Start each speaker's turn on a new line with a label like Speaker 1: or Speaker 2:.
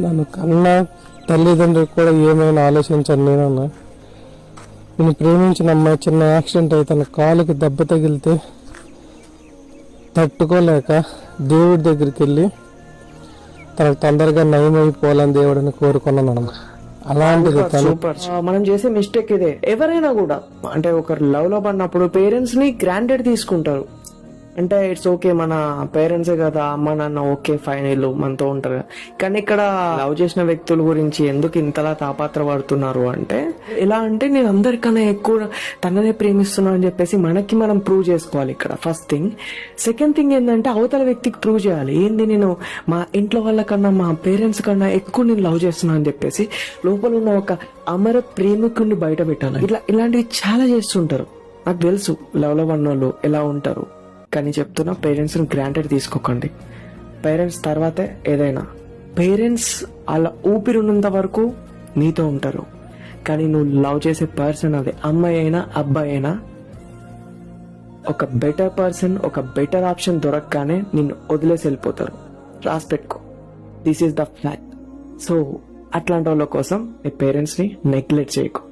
Speaker 1: నన్ను కన్న తల్లిదండ్రులు కూడా ఏమైనా ఆలోచించాను నేనన్నా. నేను ప్రేమించిన అమ్మాయి చిన్న యాక్సిడెంట్ అయి తన కాలుకి దెబ్బ తగిలితే తట్టుకోలేక దేవుడి దగ్గరికి వెళ్ళి తనకు తొందరగా నయమైపోవాలని దేవుడిని కోరుకున్నాను. అలాంటిది
Speaker 2: సూపర్. మనం చేసే మిస్టేక్ ఇదే. ఎవరైనా కూడా అంటే ఒకరు లవ్ లో పడినప్పుడు పేరెంట్స్ ని గ్రాంటెడ్ తీసుకుంటారు. అంటే ఇట్స్ ఓకే, మన పేరెంట్సే కదా, అమ్మ నాన్న ఓకే ఫైన్ వీళ్ళు మనతో ఉంటారు. కానీ ఇక్కడ లవ్ చేసిన వ్యక్తుల గురించి ఎందుకు ఇంతలా తాపాత్రపడుతున్నారు అంటే, ఎలా అంటే నేను అందరికన్నా ఎక్కువ తననే ప్రేమిస్తున్నా అని చెప్పేసి మనకి మనం ప్రూవ్ చేసుకోవాలి ఇక్కడ ఫస్ట్ థింగ్. సెకండ్ థింగ్ ఏంటంటే అవతల వ్యక్తికి ప్రూవ్ చేయాలి, ఏంది నేను మా ఇంట్లో వాళ్ళకన్నా మా పేరెంట్స్ కన్నా ఎక్కువ నేను లవ్ చేస్తున్నా అని చెప్పేసి లోపల ఉన్న ఒక అమర ప్రేమికుడిని బయట పెట్టాలి. ఇలాంటివి చాలా చేస్తుంటారు. నాకు తెలుసు లవ్ లో ఉన్నోళ్ళు ఎలా ఉంటారు. కానీ చెప్తున్నా, పేరెంట్స్ ని గ్రాంటెడ్ తీసుకోకండి. పేరెంట్స్ తర్వాతే ఏదైనా. పేరెంట్స్ అలా ఊపిరి ఉన్నంత వరకు నీతో ఉంటారు. కానీ నువ్వు లవ్ చేసే పర్సన్, అది అమ్మాయి అయినా అబ్బాయి అయినా, ఒక బెటర్ పర్సన్, ఒక బెటర్ ఆప్షన్ దొరకగానే నిన్ను వదిలేసి వెళ్ళిపోతారు. రాసి పెట్టుకో, this is the fact. So అట్లాంటి వాళ్ళ కోసం నీ పేరెంట్స్ ని నెగ్లెక్ట్ చేయకు.